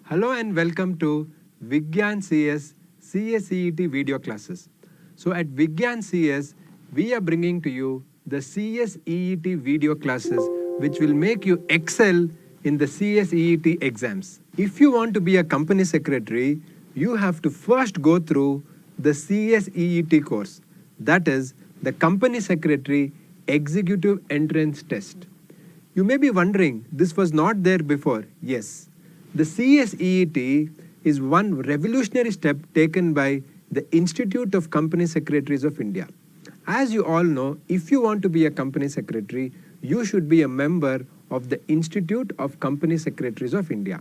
Hello and welcome to Vigyan CS CSEET video classes. So at Vigyan CS, we are bringing to you the CSEET video classes which will make you excel in the CSEET exams. If you want to be a company secretary, you have to first go through the CSEET course. That is the Company Secretary Executive Entrance Test. You may be wondering, this was not there before. Yes. The CSEET is one revolutionary step taken by the Institute of Company Secretaries of India. As you all know, if you want to be a company secretary, you should be a member of the Institute of Company Secretaries of India.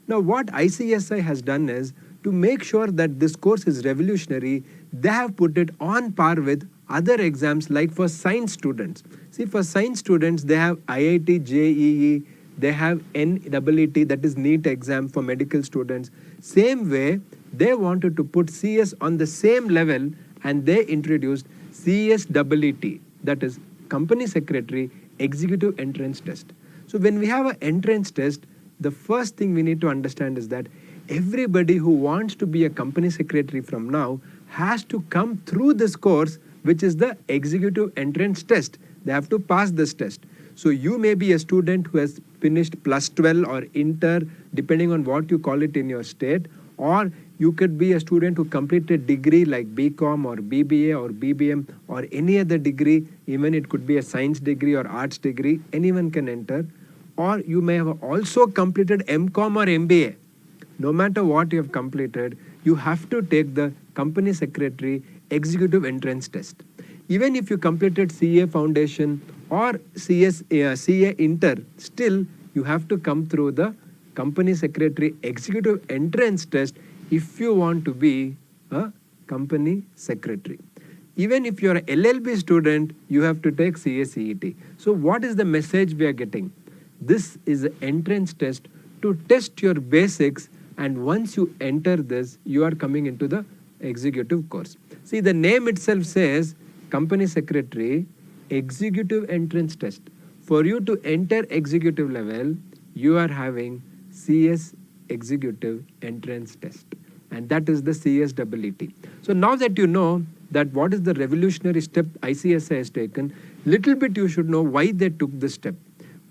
Now, what ICSI has done is to make sure that this course is revolutionary, they have put it on par with other exams like for science students. See, for science students, they have IIT JEE, they have NEET, that is NEET exam for medical students. Same way, they wanted to put CS on the same level and they introduced CSEET, that is Company Secretary Executive Entrance Test. So when we have an entrance test, the first thing we need to understand is that everybody who wants to be a company secretary from now has to come through this course, which is the Executive Entrance Test. They have to pass this test. So you may be a student who has finished plus 12 or inter, depending on what you call it in your state, or you could be a student who completed degree like BCom or BBA or BBM or any other degree, even it could be a science degree or arts degree, anyone can enter. Or you may have also completed MCom or MBA. No matter what you have completed, you have to take the Company Secretary Executive Entrance Test. Even if you completed CA Foundation or CA Inter, still you have to come through the Company Secretary Executive Entrance Test if you want to be a company secretary. Even if you are an LLB student, you have to take CSEET. So what is the message we are getting? This is an entrance test to test your basics, and once you enter this, you are coming into the executive course. See, the name itself says Company Secretary Executive Entrance Test. For you to enter executive level, you are having CS Executive Entrance Test, and that is the CSEET. So now that you know that what is the revolutionary step ICSI has taken, little bit you should know why they took this step.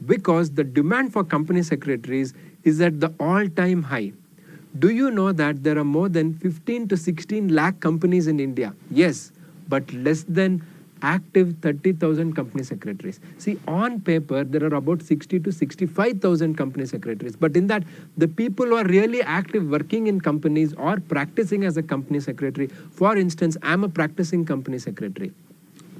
Because the demand for company secretaries is at the all-time high. Do you know that there are more than 15 to 16 lakh companies in India? Yes, but less than active 30,000 company secretaries. See, on paper, there are about 60 to 65,000 company secretaries. But in that, the people who are really active working in companies or practicing as a company secretary, for instance, I'm a practicing company secretary.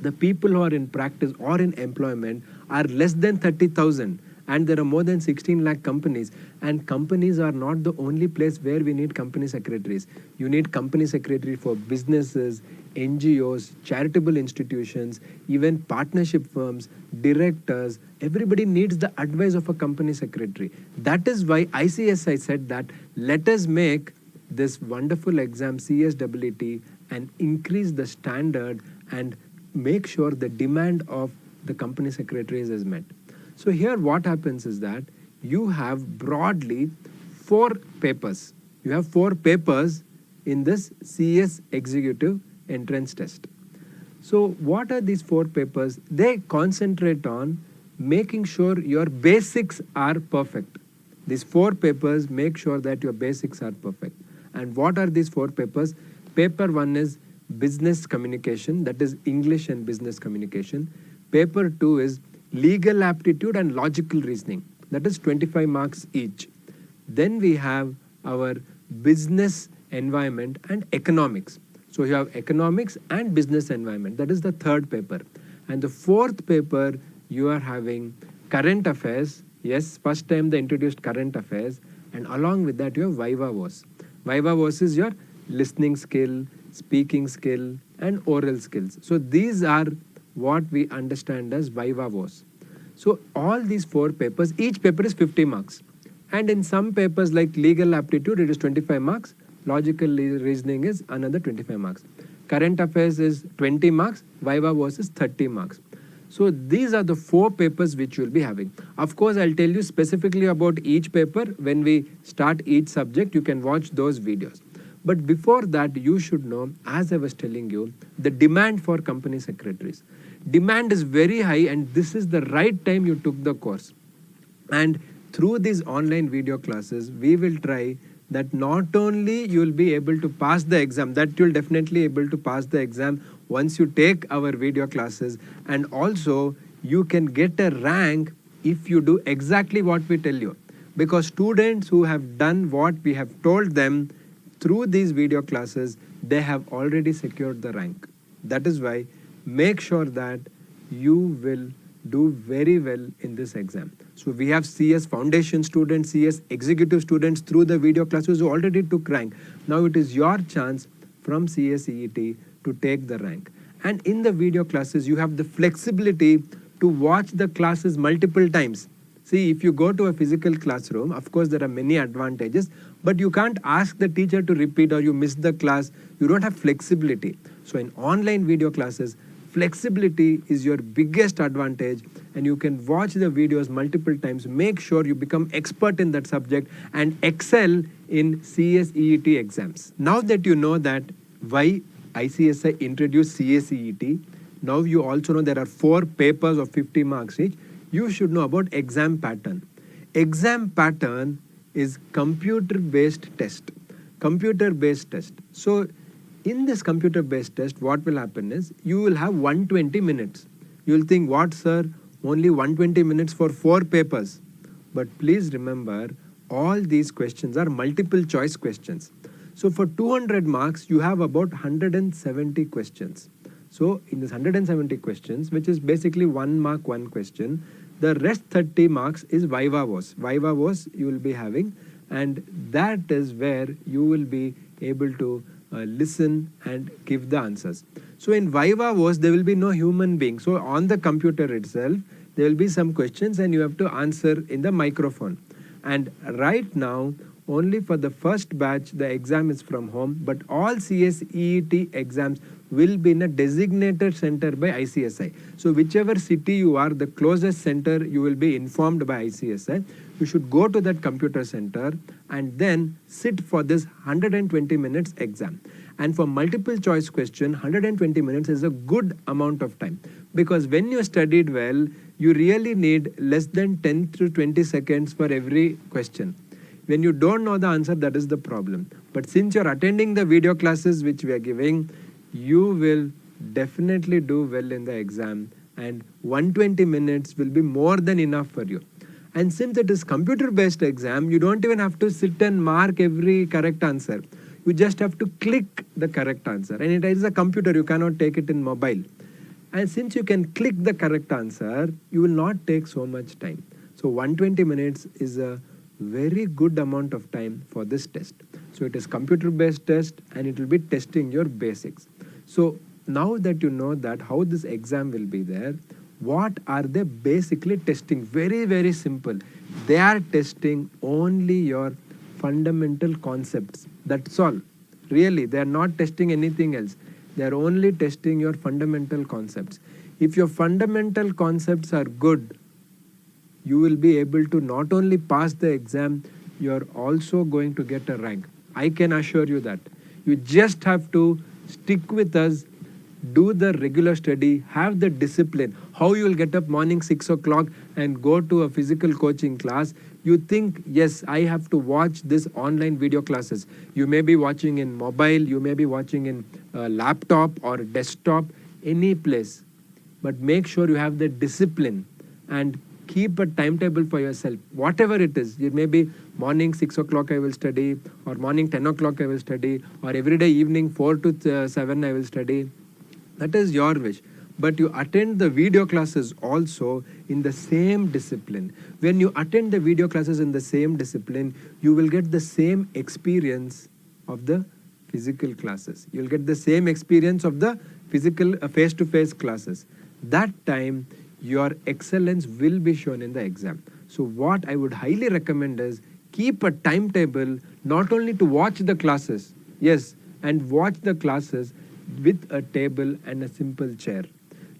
The people who are in practice or in employment are less than 30,000, and there are more than 16 lakh companies, and companies are not the only place where we need company secretaries. You need company secretary for businesses, NGOs, charitable institutions, even partnership firms, directors. Everybody needs the advice of a company secretary. That is why ICSI said that let us make this wonderful exam CSEET and increase the standard and make sure the demand of the company secretaries is met. So here what happens is that you have broadly 4 papers. You have 4 papers in this CS Executive Entrance Test. So what are these 4 papers? They concentrate on making sure your basics are perfect. These 4 papers make sure that your basics are perfect. And what are these 4 papers? Paper 1 is business communication, that is English and business communication. Paper 2 is legal aptitude and logical reasoning, that is 25 marks each. Then we have our business environment and economics. So you have economics and business environment, that is the 3rd paper. And the 4th paper, you are having current affairs. Yes, first time they introduced current affairs, and along with that you have Viva Voce. Viva Voce is your listening skill, speaking skill, and oral skills. So these are what we understand as Viva Voce. So all these 4 papers, each paper is 50 marks. And in some papers like legal aptitude, it is 25 marks. Logical reasoning is another 25 marks. Current affairs is 20 marks. Viva Voce is 30 marks. So these are the 4 papers which you will be having. Of course, I'll tell you specifically about each paper when we start each subject. You can watch those videos. But before that, you should know, as I was telling you, the demand for company secretaries. Demand is very high, and this is the right time you took the course. And through these online video classes, we will try that not only you will be able to pass the exam, that you'll definitely able to pass the exam once you take our video classes, and also you can get a rank if you do exactly what we tell you. Because students who have done what we have told them through these video classes, they have already secured the rank. That is why make sure that you will do very well in this exam. So we have CS foundation students, CS executive students through the video classes who already took rank. Now it is your chance from CS EET to take the rank. And in the video classes, you have the flexibility to watch the classes multiple times. See, if you go to a physical classroom, of course, there are many advantages, but you can't ask the teacher to repeat or you miss the class. You don't have flexibility. So in online video classes, flexibility is your biggest advantage, and you can watch the videos multiple times. Make sure you become expert in that subject and excel in CS EET exams. Now that you know that why ICSI introduced CS EET, now you also know there are 4 papers of 50 marks each. You should know about exam pattern. Exam pattern is computer-based test. Computer-based test. So in this computer-based test, what will happen is you will have 120 minutes. You will think, what sir, only 120 minutes for 4 papers. But please remember, all these questions are multiple choice questions. So for 200 marks, you have about 170 questions. So in this 170 questions, which is basically 1 mark, 1 question, the rest 30 marks is Viva Voce. Viva Voce you will be having, and that is where you will be able to listen and give the answers. So in Viva Voce, there will be no human being. So on the computer itself, there will be some questions and you have to answer in the microphone. And right now, only for the first batch, the exam is from home, but all CS EET exams will be in a designated center by ICSI. So whichever city you are, the closest center, you will be informed by ICSI. You should go to that computer center and then sit for this 120 minutes exam. And for multiple choice question, 120 minutes is a good amount of time. Because when you studied well, you really need less than 10 to 20 seconds for every question. When you don't know the answer, that is the problem. But since you're attending the video classes which we are giving, you will definitely do well in the exam, and 120 minutes will be more than enough for you. And since it is computer-based exam, you don't even have to sit and mark every correct answer. You just have to click the correct answer. And it is a computer, you cannot take it in mobile. And since you can click the correct answer, you will not take so much time. So 120 minutes is a very good amount of time for this test. So it is computer-based test and it will be testing your basics. So now that you know that how this exam will be there, what are they basically testing? Very, very simple. They are testing only your fundamental concepts. That's all. Really, they are not testing anything else. They are only testing your fundamental concepts. If your fundamental concepts are good, you will be able to not only pass the exam, you are also going to get a rank. I can assure you that. You just have to stick with us, do the regular study, have the discipline. How you will get up morning 6 o'clock and go to a physical coaching class. You think, yes, I have to watch this online video classes. You may be watching in mobile, you may be watching in laptop or desktop, any place. But make sure you have the discipline and keep a timetable for yourself. Whatever it is, it may be morning 6 o'clock I will study, or morning 10 o'clock I will study, or every day evening 4 to 7 I will study. That is your wish. But you attend the video classes also in the same discipline. When you attend the video classes in the same discipline, you will get the same experience of the physical classes. You will get the same experience of the physical face-to-face classes. That time, your excellence will be shown in the exam. So what I would highly recommend is keep a timetable, not only to watch the classes, yes, and watch the classes with a table and a simple chair.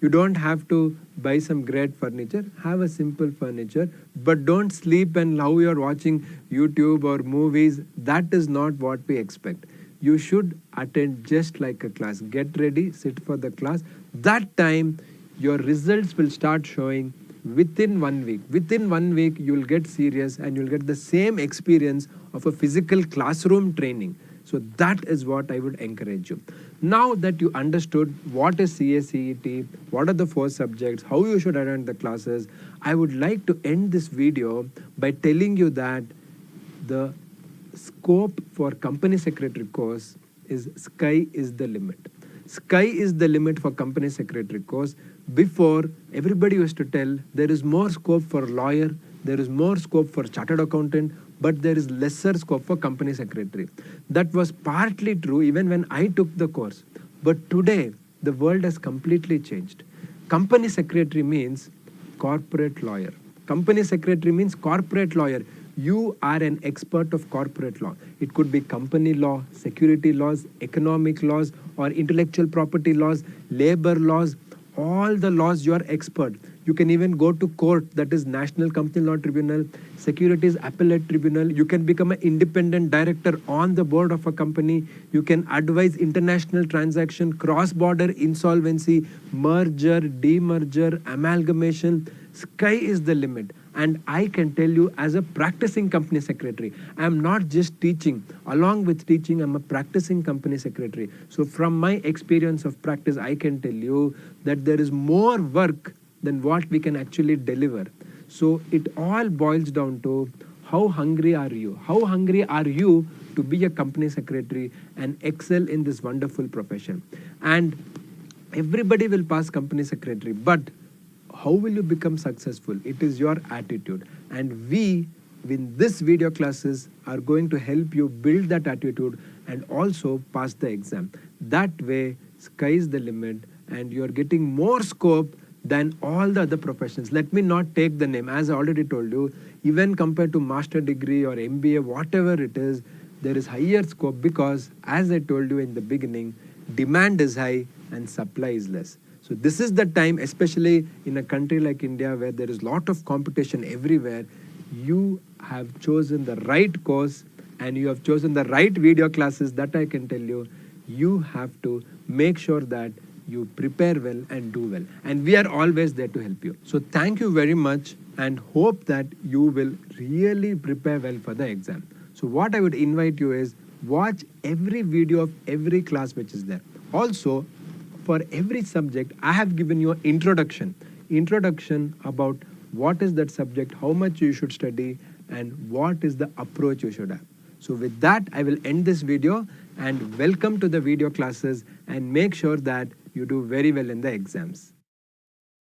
You don't have to buy some great furniture. Have a simple furniture, but don't sleep and now you're watching YouTube or movies. That is not what we expect. You should attend just like a class. Get ready, sit for the class. That time, your results will start showing within 1 week. Within 1 week, you'll get serious and you'll get the same experience of a physical classroom training. So that is what I would encourage you. Now that you understood what is CSCET, what are the 4 subjects, how you should attend the classes, I would like to end this video by telling you that the scope for company secretary course is sky is the limit. Sky is the limit for company secretary course. Before, everybody used to tell there is more scope for lawyer, there is more scope for chartered accountant, but there is lesser scope for company secretary. That was partly true even when I took the course. But today, the world has completely changed. Company secretary means corporate lawyer. Company secretary means corporate lawyer. You are an expert of corporate law. It could be company law, security laws, economic laws, or intellectual property laws, labor laws, all the laws you are expert. You can even go to court, that is National Company Law Tribunal, Securities Appellate Tribunal. You can become an independent director on the board of a company. You can advise international transaction, cross-border insolvency, merger, demerger, amalgamation. Sky is the limit. And I can tell you, as a practicing company secretary, I am not just teaching. Along with teaching, I'm a practicing company secretary. So from my experience of practice, I can tell you that there is more work than what we can actually deliver. So it all boils down to how hungry are you? How hungry are you to be a company secretary and excel in this wonderful profession? And everybody will pass company secretary, but how will you become successful? It is your attitude. And we, in this video classes, are going to help you build that attitude and also pass the exam. That way, sky is the limit and you're getting more scope than all the other professions. Let me not take the name. As I already told you, even compared to master degree or MBA, whatever it is, there is higher scope because, as I told you in the beginning, demand is high and supply is less. So this is the time, especially in a country like India where there is a lot of competition everywhere, you have chosen the right course and you have chosen the right video classes. That I can tell you. You have to make sure that you prepare well and do well. And we are always there to help you. So thank you very much and hope that you will really prepare well for the exam. So what I would invite you is watch every video of every class which is there. Also, for every subject, I have given you an introduction about what is that subject, how much you should study, and what is the approach you should have. So with that, I will end this video and welcome to the video classes and make sure that you do very well in the exams.